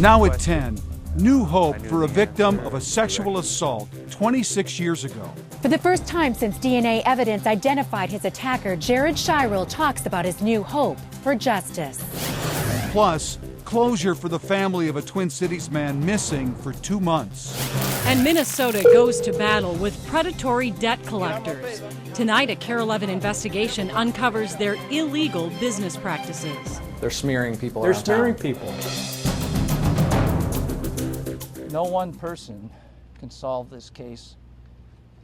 Now at 10, new hope for a victim of a sexual assault 26 years ago. For the first time since DNA evidence identified his attacker, Jared Shirel talks about his new hope for justice. Plus, closure for the family of a Twin Cities man missing for 2 months. And Minnesota goes to battle with predatory debt collectors. Tonight, a KARE 11 investigation uncovers their illegal business practices. They're smearing people. They're smearing people. No one person can solve this case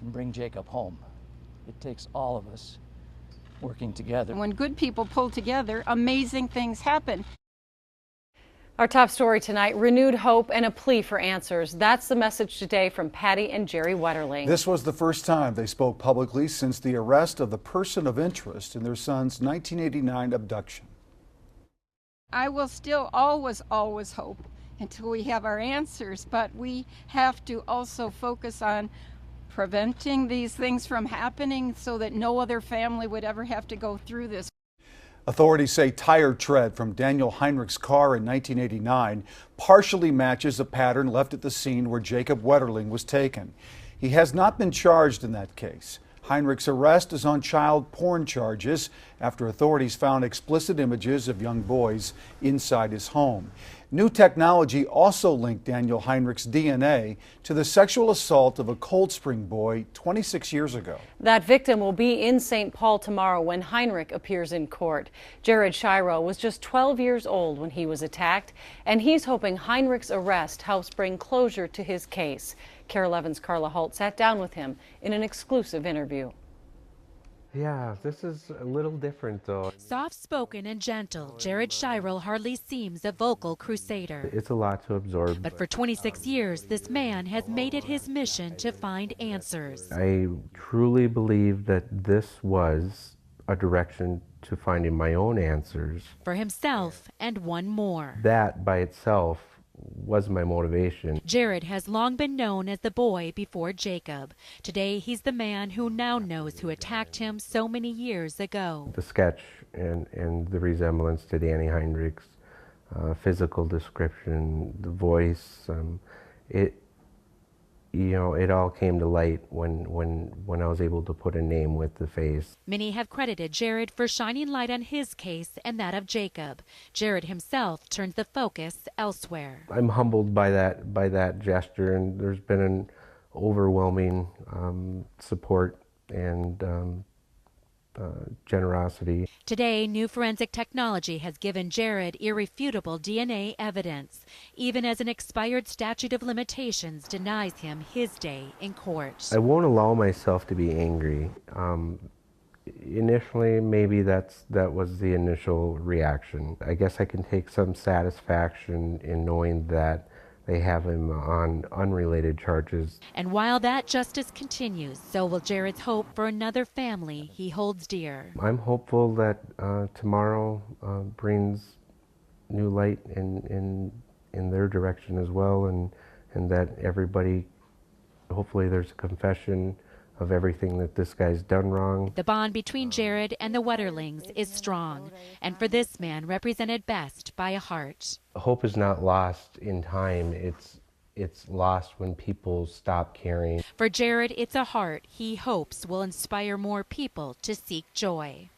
and bring Jacob home. It takes all of us working together. When good people pull together, amazing things happen. Our top story tonight, renewed hope and a plea for answers. That's the message today from Patty and Jerry Wetterling. This was the first time they spoke publicly since the arrest of the person of interest in their son's 1989 abduction. I will still always hope until we have our answers, but we have to also focus on preventing these things from happening so that no other family would ever have to go through this. Authorities say tire tread from Daniel Heinrich's car in 1989 partially matches a pattern left at the scene where Jacob Wetterling was taken. He has not been charged in that case. Heinrich's arrest is on child porn charges after authorities found explicit images of young boys inside his home. New technology also linked Daniel Heinrich's DNA to the sexual assault of a Cold Spring boy 26 years ago. That victim will be in St. Paul tomorrow when Heinrich appears in court. Jared Shirel was just 12 years old when he was attacked, and he's hoping Heinrich's arrest helps bring closure to his case. KARE 11's Carla Holt sat down with him in an exclusive interview. Yeah, this is a little different though. Soft-spoken and gentle, Jared Shirel hardly seems a vocal crusader. It's a lot to absorb. But for 26 years, this man has made it his mission to find answers. I truly believe that this was a direction to finding my own answers. For himself and one more. That by itself was my motivation. Jared has long been known as the boy before Jacob. Today, he's the man who now knows who attacked him so many years ago. The sketch and the resemblance to Danny Heinrich's physical description, the voice, it all came to light when I was able to put a name with the face. Many have credited Jared for shining light on his case and that of Jacob. Jared himself turns the focus elsewhere. I'm humbled by that gesture, and there's been an overwhelming support and generosity. Today, new forensic technology has given Jared irrefutable DNA evidence, even as an expired statute of limitations denies him his day in court. I won't allow myself to be angry. Initially, maybe that was the initial reaction. I guess I can take some satisfaction in knowing that they have him on unrelated charges. And while that justice continues, so will Jared's hope for another family he holds dear. I'm hopeful that tomorrow brings new light in their direction as well, and that everybody, hopefully there's a confession of everything that this guy's done wrong. The bond between Jared and the Wetterlings is strong, and for this man represented best by a heart. Hope is not lost in time. It's lost when people stop caring. For Jared, it's a heart he hopes will inspire more people to seek joy.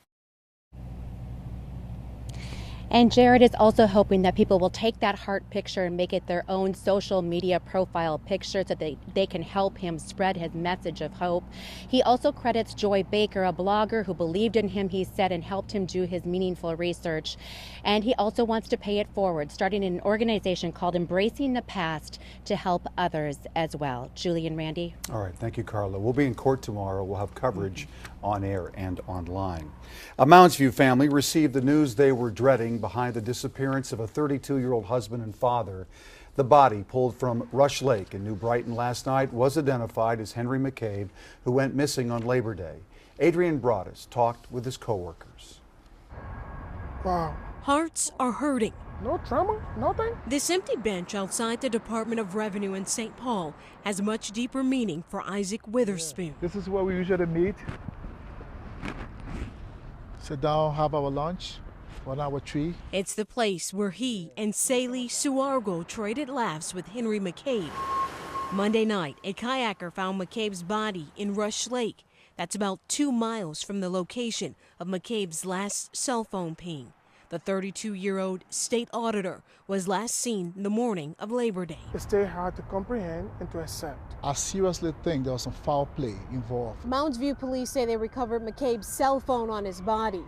And Jared is also hoping that people will take that heart picture and make it their own social media profile picture so that they can help him spread his message of hope. He also credits Joy Baker, a blogger who believed in him, he said, and helped him do his meaningful research. And he also wants to pay it forward, starting an organization called Embracing the Past to help others as well. Julie and Randy. All right, thank you, Carla. We'll be in court tomorrow. We'll have coverage on air and online. A Mounds View family received the news they were dreading behind the disappearance of a 32-year-old husband and father. The body, pulled from Rush Lake in New Brighton last night, was identified as Henry McCabe, who went missing on Labor Day. Adrian Broadus talked with his co-workers. Wow. Hearts are hurting. No trauma, nothing? This empty bench outside the Department of Revenue in St. Paul has much deeper meaning for Isaac Witherspoon. This is where we usually meet. Sit down, have our lunch. on our tree. It's the place where he and Saley Suargo traded laughs with Henry McCabe. Monday night, a kayaker found McCabe's body in Rush Lake. That's about 2 miles from the location of McCabe's last cell phone ping. The 32-year-old state auditor was last seen the morning of Labor Day. It's still hard to comprehend and to accept. I seriously think there was some foul play involved. Mounds View police say they recovered McCabe's cell phone on his body.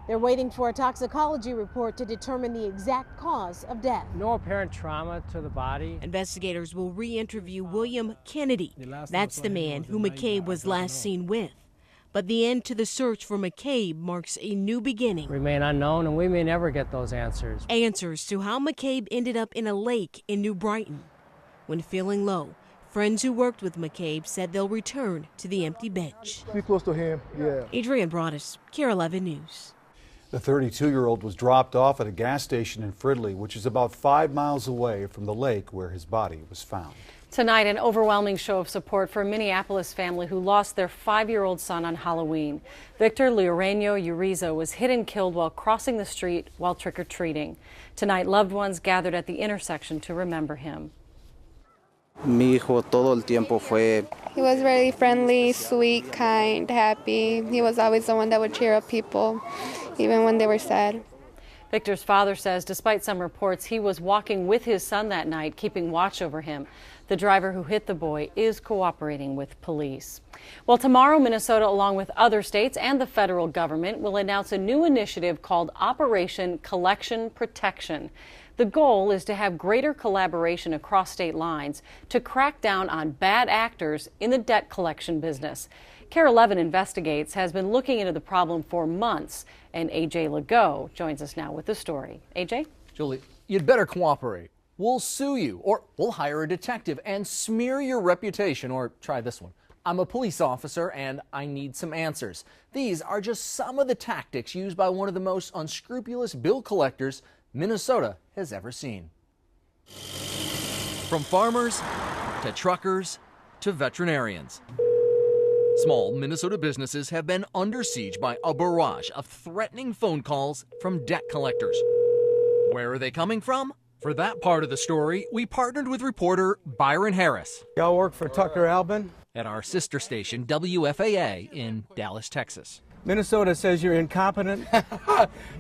They're waiting for a toxicology report to determine the exact cause of death. No apparent trauma to the body. Investigators will re-interview William Kennedy. That's the man who McCabe was last seen with. But the end to the search for McCabe marks a new beginning. Remain unknown, and we may never get those answers. Answers to how McCabe ended up in a lake in New Brighton. When feeling low, friends who worked with McCabe said they'll return to the empty bench. Be close to him, yeah. Adrienne Broaddus, KARE 11 News. The 32-year-old was dropped off at a gas station in Fridley, which is about 5 miles away from the lake where his body was found. Tonight, an overwhelming show of support for a Minneapolis family who lost their 5-year-old son on Halloween. Victor Leoreño Uriza was hit and killed while crossing the street while trick-or-treating. Tonight, loved ones gathered at the intersection to remember him. Mi hijo todo el tiempo fue. He was very friendly, sweet, kind, happy. He was always the one that would cheer up people, even when they were sad. Victor's father says despite some reports, he was walking with his son that night, keeping watch over him. The driver who hit the boy is cooperating with police. Well, tomorrow, Minnesota, along with other states and the federal government, will announce a new initiative called Operation Collection Protection. The goal is to have greater collaboration across state lines to crack down on bad actors in the debt collection business. KARE 11 Investigates has been looking into the problem for months, and AJ Legault joins us now with the story. AJ? Julie, you'd better cooperate. We'll sue you, or we'll hire a detective and smear your reputation, or try this one. I'm a police officer and I need some answers. These are just some of the tactics used by one of the most unscrupulous bill collectors Minnesota has ever seen. From farmers to truckers to veterinarians, small Minnesota businesses have been under siege by a barrage of threatening phone calls from debt collectors. Where are they coming from? For that part of the story, we partnered with reporter Byron Harris. Y'all work for Tucker Albin? At our sister station, WFAA, in Dallas, Texas. Minnesota says you're incompetent.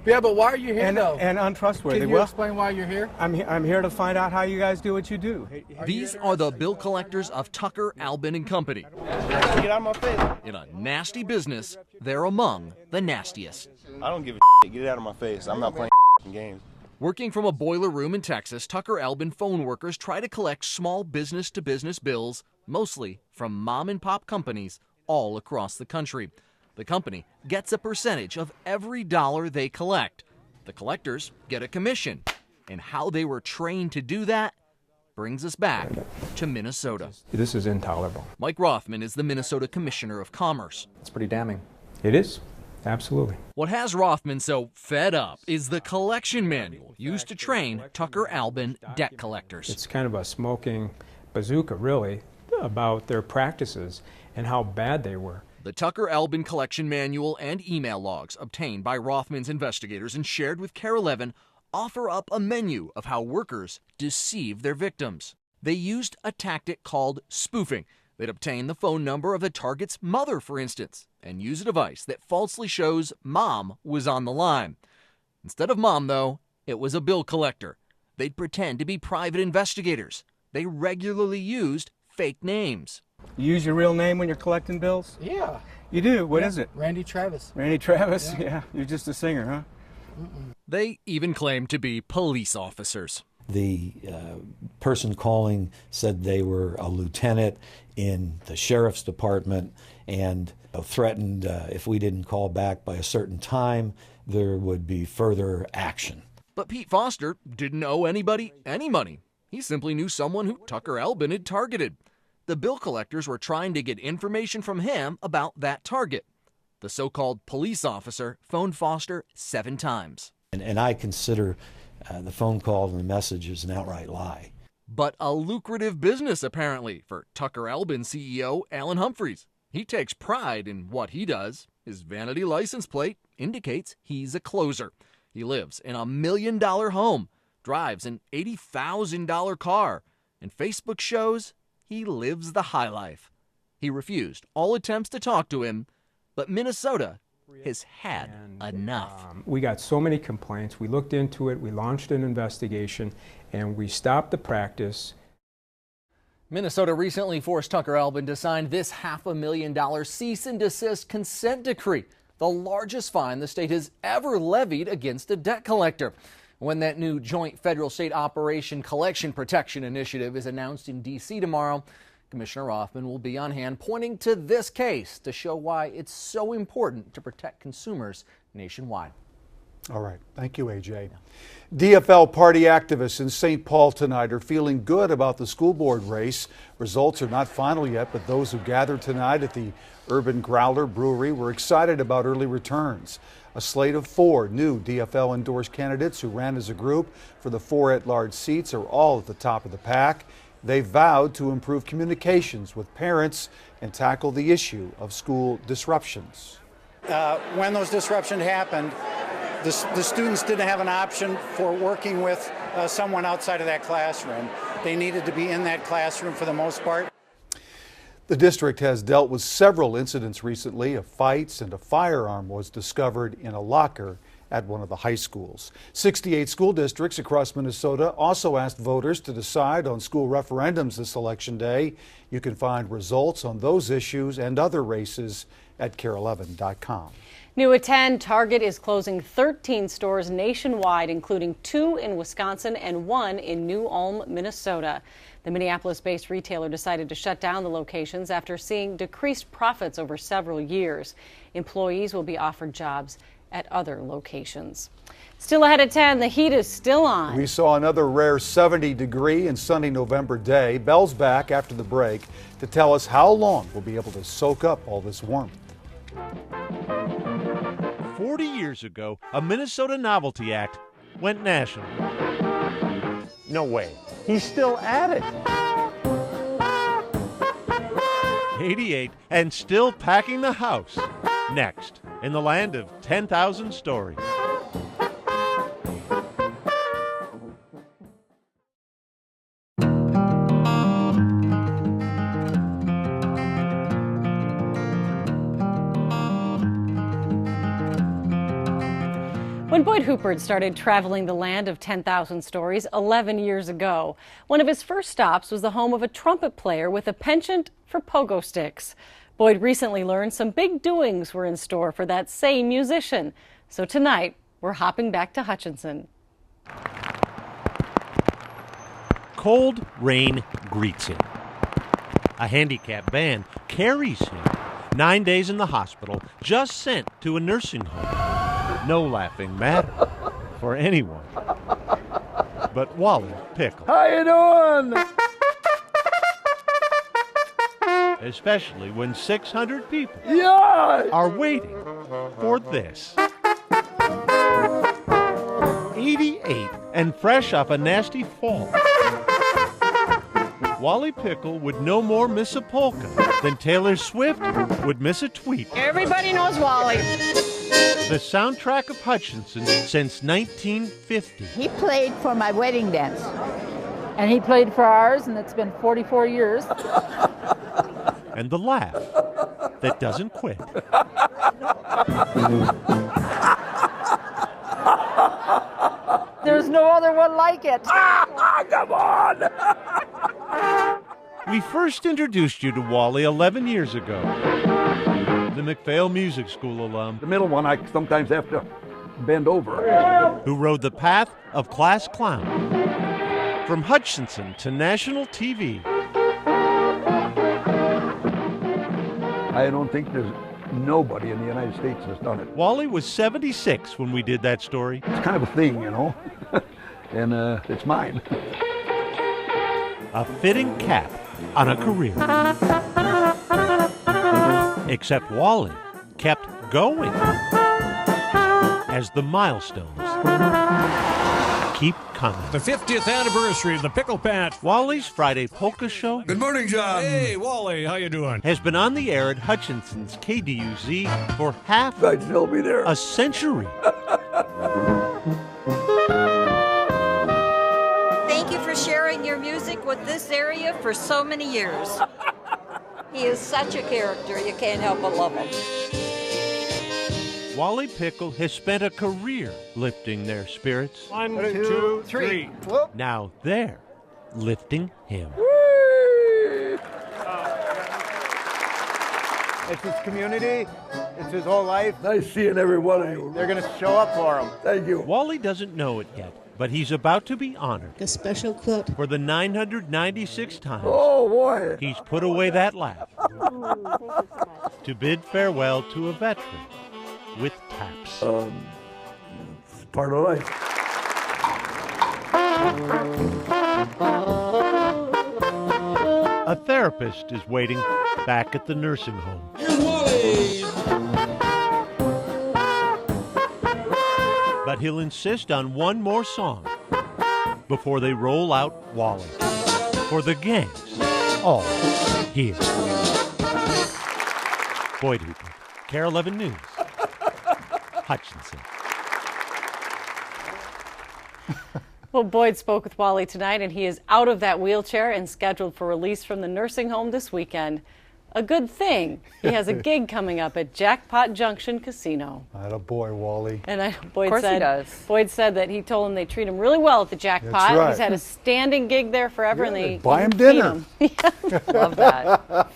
Yeah, but why are you here, and untrustworthy. Can you explain why you're here? I'm here to find out how you guys do what you do. These are the bill collectors of Tucker Albin and Company. Get out of my face. In a nasty business, they're among the nastiest. I don't give a shit. Get it out of my face. I'm not playing games. Working from a boiler room in Texas, Tucker Albin phone workers try to collect small business-to-business bills, mostly from mom-and-pop companies all across the country. The company gets a percentage of every dollar they collect. The collectors get a commission. And how they were trained to do that brings us back to Minnesota. This is intolerable. Mike Rothman is the Minnesota Commissioner of Commerce. It's pretty damning. It is. Absolutely. What has Rothman so fed up is the collection manual used to train Tucker Albin debt collectors. It's kind of a smoking bazooka, really, about their practices and how bad they were. The Tucker Albin collection manual and email logs obtained by Rothman's investigators and shared with KARE 11 offer up a menu of how workers deceive their victims. They used a tactic called spoofing. They'd obtain the phone number of the target's mother, for instance, and use a device that falsely shows mom was on the line. Instead of mom, though, it was a bill collector. They'd pretend to be private investigators. They regularly used fake names. You use your real name when you're collecting bills? Yeah. You do? What is it? Randy Travis. Randy Travis? Yeah. You're just a singer, huh? They even claimed to be police officers. The person calling said they were a lieutenant in the sheriff's department and threatened if we didn't call back by a certain time, there would be further action. But Pete Foster didn't owe anybody any money. He simply knew someone who Tucker Albin had targeted. The bill collectors were trying to get information from him about that target. The so-called police officer phoned Foster 7 times. And I consider the phone call and the message is an outright lie. But a lucrative business, apparently, for Tucker Albin CEO Alan Humphreys. He takes pride in what he does. His vanity license plate indicates he's a closer. He lives in a $1 million home, drives an $80,000 car, and Facebook shows he lives the high life. He refused all attempts to talk to him, but Minnesota has had enough. We got so many complaints. We looked into it, we launched an investigation, and we stopped the practice. Minnesota recently forced Tucker Albin to sign this $500,000 cease and desist consent decree, the largest fine the state has ever levied against a debt collector. When that new joint federal-state Operation Collection Protection Initiative is announced in D.C. tomorrow, Commissioner Rothman will be on hand pointing to this case to show why it's so important to protect consumers nationwide. All right. Thank you, AJ. DFL party activists in St. Paul tonight are feeling good about the school board race. Results are not final yet, but those who gathered tonight at the Urban Growler Brewery were excited about early returns. A slate of 4 new DFL-endorsed candidates who ran as a group for the 4 at-large seats are all at the top of the pack. They vowed to improve communications with parents and tackle the issue of school disruptions. When those disruptions happened, the students didn't have an option for working with someone outside of that classroom. They needed to be in that classroom for the most part. The district has dealt with several incidents recently of fights, and a firearm was discovered in a locker at one of the high schools. 68 school districts across Minnesota also asked voters to decide on school referendums this election day. You can find results on those issues and other races at KARE11.com. New at 10, Target is closing 13 stores nationwide, including 2 in Wisconsin and 1 in New Ulm, Minnesota. The Minneapolis-based retailer decided to shut down the locations after seeing decreased profits over several years. Employees will be offered jobs at other locations. Still ahead at 10, the heat is still on. We saw another rare 70-degree and sunny November day. Belle's back after the break to tell us how long we'll be able to soak up all this warmth. 40 years ago, a Minnesota Novelty Act went national. No way. He's still at it. 88 and still packing the house. Next, in the land of 10,000 stories. When Boyd Huppert started traveling the land of 10,000 stories 11 years ago, one of his first stops was the home of a trumpet player with a penchant for pogo sticks. Boyd recently learned some big doings were in store for that same musician. So tonight, we're hopping back to Hutchinson. Cold rain greets him. A handicapped van carries him. 9 days in the hospital, just sent to a nursing home. No laughing matter for anyone but Wally Pickle. How you doing? Especially when 600 people Yeah! are waiting for this. 88 and fresh off a nasty fall. Wally Pickle would no more miss a polka than Taylor Swift would miss a tweet. Everybody knows Wally. The soundtrack of Hutchinson since 1950. He played for my wedding dance. And he played for ours, and it's been 44 years. And the laugh that doesn't quit. There's no other one like it. Come on! We first introduced you to Wally 11 years ago. The McPhail Music School alum. The middle one, I sometimes have to bend over. Who rode the path of class clown. From Hutchinson to national TV. I don't think there's nobody in the United States that's done it. Wally was 76 when we did that story. It's kind of a thing, you know, and it's mine. A fitting cap on a career. Except Wally kept going as the milestones keep coming. The 50th anniversary of the Pickle Patch. Wally's Friday Polka Show. Good morning, John. Hey, Wally, how you doing? Has been on the air at Hutchinson's KDUZ for half I'd still be there. a century. with this area for so many years. He is such a character, you can't help but love him. Wally Pickle has spent a career lifting their spirits. 1, 2, 3. Whoop. Now they're lifting him. It's his community. It's his whole life. Nice seeing every one of you. They're going to show up for him. Thank you. Wally doesn't know it yet, but he's about to be honored. A special quote. For the 996 times Oh, boy. he's put away that laugh to bid farewell to a veteran with taps. It's part of life. A therapist is waiting back at the nursing home. But he'll insist on one more song before they roll out Wally. For the gang's all here. Boyd Hooper, KARE 11 News, Hutchinson. Well, Boyd spoke with Wally tonight, and he is out of that wheelchair and scheduled for release from the nursing home this weekend. A good thing. He has a gig coming up at Jackpot Junction Casino. Attaboy, Wally. And Boyd said that he told him they treat him really well at the Jackpot. That's right. He's had a standing gig there forever, and they buy him feed dinner. Love that.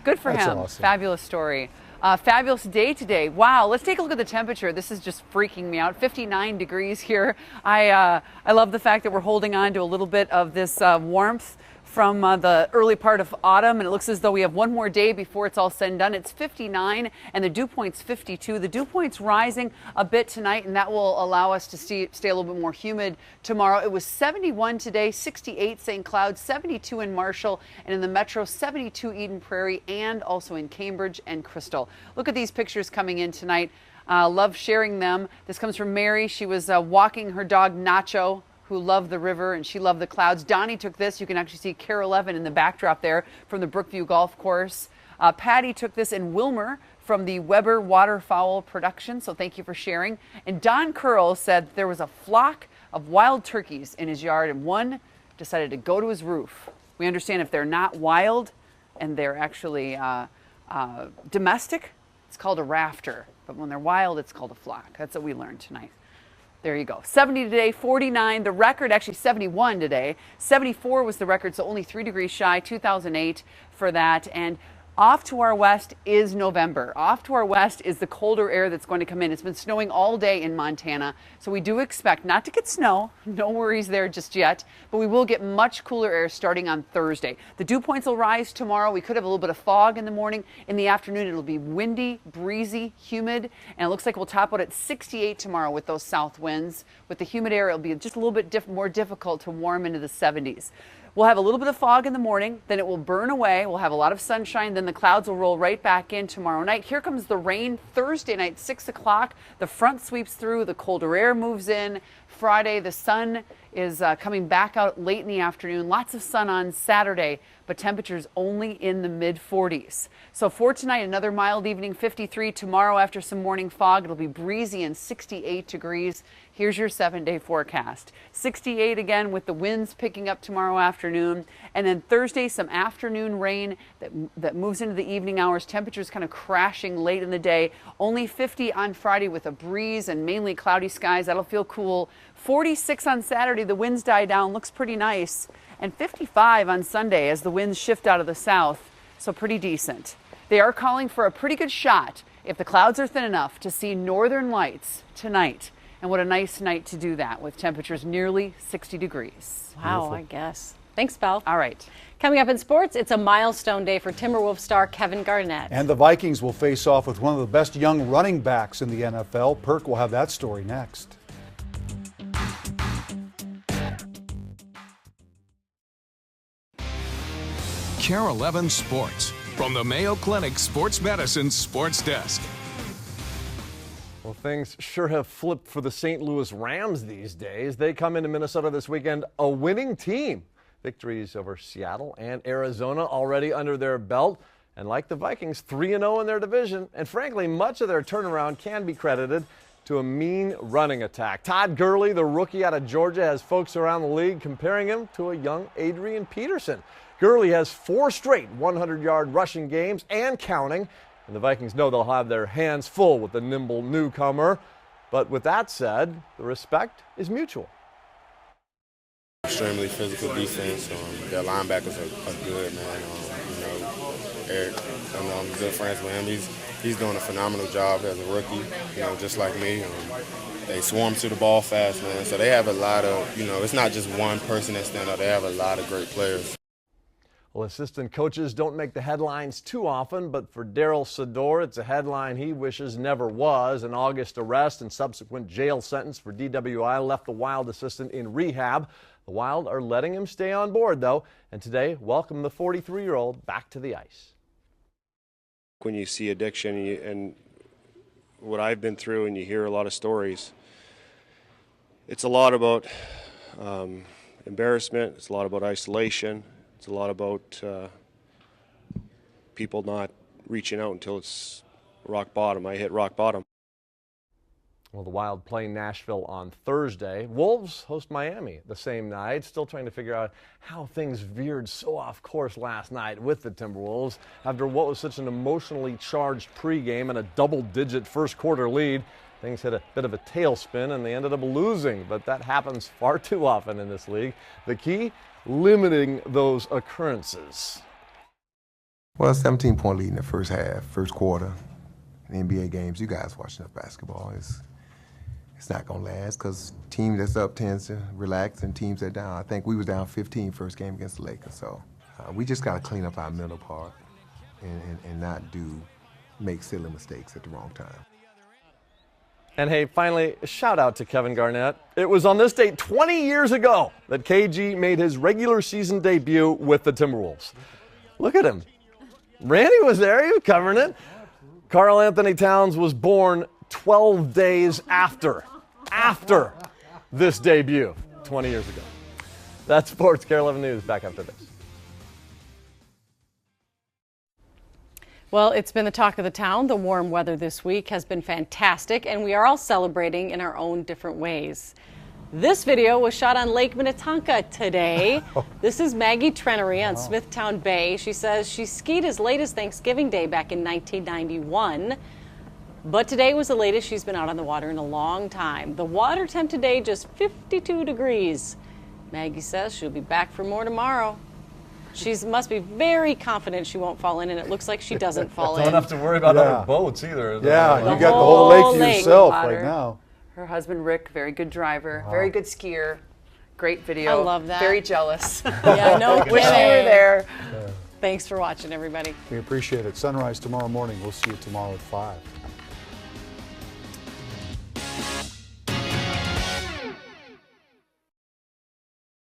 Good for That's him. awesome. Fabulous story. Fabulous day today. Wow, let's take a look at the temperature. This is just freaking me out. 59 degrees here. I love the fact that we're holding on to a little bit of this warmth from the early part of autumn, and it looks as though we have one more day before it's all said and done. It's 59, and the dew point's 52. The dew point's rising a bit tonight, and that will allow us to stay a little bit more humid tomorrow. It was 71 today, 68 St. Cloud, 72 in Marshall, and in the metro, 72 Eden Prairie, and also in Cambridge and Crystal. Look at these pictures coming in tonight. Love sharing them. This comes from Mary. She was walking her dog Nacho, who loved the river, and she loved the clouds. Donnie took this. You can actually see KARE 11 in the backdrop there from the Brookview Golf Course. Patty took this in Wilmer from the Weber Waterfowl production, so thank you for sharing. And Don Curl said there was a flock of wild turkeys in his yard, and one decided to go to his roof. We understand if they're not wild and they're actually domestic, it's called a rafter. But when they're wild, it's called a flock. That's what we learned tonight. There you go. 70 today, 49. The record, actually 71 today. 74 was the record, so only 3 degrees shy, 2008 for that. And off to our west is November. Off to our west is the colder air that's going to come in. It's been snowing all day in Montana, so we do expect not to get snow. No worries there just yet, but we will get much cooler air starting on Thursday. The dew points will rise tomorrow. We could have a little bit of fog in the morning. In the afternoon, it'll be windy, breezy, humid, and it looks like we'll top out at 68 tomorrow with those south winds. With the humid air, it'll be just a little bit more difficult to warm into the 70s. We'll have a little bit of fog in the morning, then it will burn away. We'll have a lot of sunshine, then the clouds will roll right back in tomorrow night. Here comes the rain Thursday night, 6 o'clock. The front sweeps through, the colder air moves in. Friday, the sun is coming back out late in the afternoon. Lots of sun on Saturday, but temperatures only in the mid-40s. So for tonight, another mild evening, 53. Tomorrow, after some morning fog, it'll be breezy and 68 degrees. Here's your 7-day forecast. 68 again with the winds picking up tomorrow afternoon. And then Thursday, some afternoon rain that moves into the evening hours. Temperatures kind of crashing late in the day. Only 50 on Friday with a breeze and mainly cloudy skies. That'll feel cool. 46 on Saturday. The winds die down. Looks pretty nice. And 55 on Sunday as the winds shift out of the south. So pretty decent. They are calling for a pretty good shot, if the clouds are thin enough, to see northern lights tonight. And what a nice night to do that with temperatures nearly 60 degrees. Wow, beautiful. I guess. Thanks, Belle. All right. Coming up in sports, it's a milestone day for Timberwolves star Kevin Garnett. And the Vikings will face off with one of the best young running backs in the NFL. Perk will have that story next. KARE 11 Sports from the Mayo Clinic Sports Medicine Sports Desk. Well, things sure have flipped for the St. Louis Rams these days. They come into Minnesota this weekend a winning team. Victories over Seattle and Arizona already under their belt. And like the Vikings, 3-0 in their division. And frankly, much of their turnaround can be credited to a mean running attack. Todd Gurley, the rookie out of Georgia, has folks around the league comparing him to a young Adrian Peterson. Gurley has 4 straight 100-yard rushing games and counting, and the Vikings know they'll have their hands full with the nimble newcomer. But with that said, the respect is mutual. Extremely physical defense. Their linebackers are good, man. Eric, I'm good friends with him. He's doing a phenomenal job as a rookie, just like me. They swarm to the ball fast, man. So they have a lot of, it's not just one person that stand out. They have a lot of great players. Well, assistant coaches don't make the headlines too often, but for Daryl Sador, it's a headline he wishes never was. An August arrest and subsequent jail sentence for DWI left the Wild assistant in rehab. The Wild are letting him stay on board, though, and today welcome the 43-year-old back to the ice. When you see addiction and what I've been through and you hear a lot of stories, it's a lot about embarrassment, it's a lot about isolation, it's a lot about people not reaching out until it's rock bottom. I hit rock bottom. Well, the Wild play Nashville on Thursday. Wolves host Miami the same night. Still trying to figure out how things veered so off course last night with the Timberwolves. After what was such an emotionally charged pregame and a double-digit first-quarter lead, things hit a bit of a tailspin and they ended up losing. But that happens far too often in this league. The key, limiting those occurrences. Well, 17-point lead in the first half, first quarter. In NBA games, you guys watch enough basketball. It's not going to last because team that's up tends to relax and teams that are down. I think we was down 15 first game against the Lakers. So we just got to clean up our mental part and not make silly mistakes at the wrong time. And hey, finally, a shout out to Kevin Garnett. It was on this date 20 years ago that KG made his regular season debut with the Timberwolves. Look at him. Randy was there. He was covering it. Karl Anthony Towns was born 12 days after this debut 20 years ago. That's sports. KARE 11 News back after this. Well, it's been the talk of the town. The warm weather this week has been fantastic, and we are all celebrating in our own different ways. This video was shot on Lake Minnetonka today. This is Maggie Trenery on Smithtown Bay. She says she skied as late as Thanksgiving Day back in 1991. But today was the latest she's been out on the water in a long time. The water temp today just 52 degrees. Maggie says she'll be back for more tomorrow. She must be very confident she won't fall in, and it looks like she doesn't fall in. Don't have to worry about other boats either. Yeah, you got the whole lake to yourself right now. Her husband, Rick, very good driver, very good skier. Great video. I love that. Very jealous. Yeah, no kidding. Wish you were there. Yeah. Thanks for watching, everybody. We appreciate it. Sunrise tomorrow morning. We'll see you tomorrow at 5.